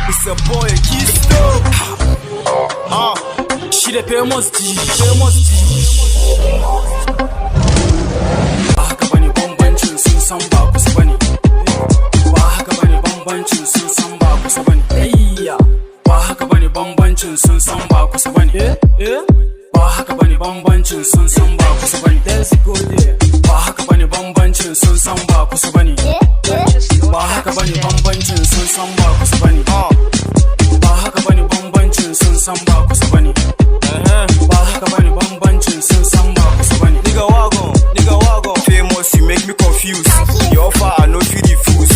It's a boy, Kisto. She the famous G. Ba haka bane bambancin sun san ba kusa bane. Ba haka bane bambancin sun san ba kusa bane. Ba haka bane bambancin sun san ba kusa bane. Ba haka bane bambancin sun san ba kusa bane. Let's go there. Ba haka bane bambancin sun san ba kusa bane. Ba haka bane bambancin sun san ba kusa bane. Ba haka bane bambancin sun san ba kusa bane. Ba haka bane bambancin sun san ba kusa bane. Nigga wagon, famous, you make me confused. Your offer I no fit refuse.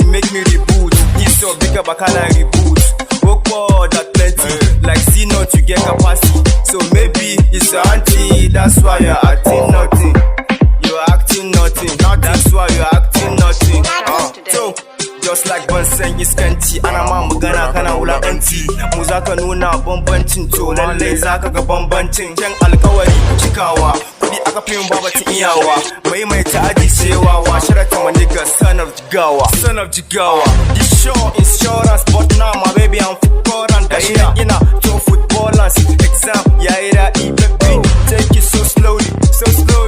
You make me reboot. This your bigger bacana reboot. Work for that plenty, like see not you get capacity. So maybe it's your auntie, that's why you're acting nothing. You're acting nothing, that's why you're acting nothing. So just like ban san iskanci ana ma magana kana wulakanci mu zaka nuna bambancin to lallai zaka ga bambancin kyan alkawari cikawa kudi aka fi yin babatin iyawa mai ta'adi cewa sharatin ma nigga son of jigawa this show insurance but now my baby I'm footballin' gashi ina to footballers exam yayi daɗi baby take it so slowly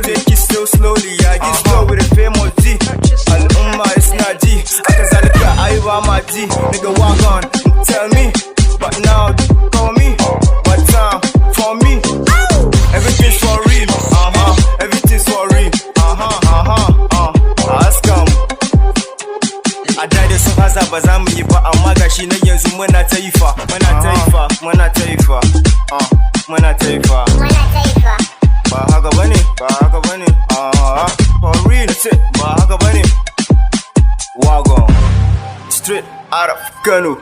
take it so slowly ya get slow with the famous G al'umma is not G aka zalika ai ba ma G nigga walk on tell me but now call me what time for me everything's for real everything's for real ask him a da sun hasa ba za mu yi ba amma gashi na yanzu muna taifa ba haka bane for real ba haka bane wagon straight out of Kano.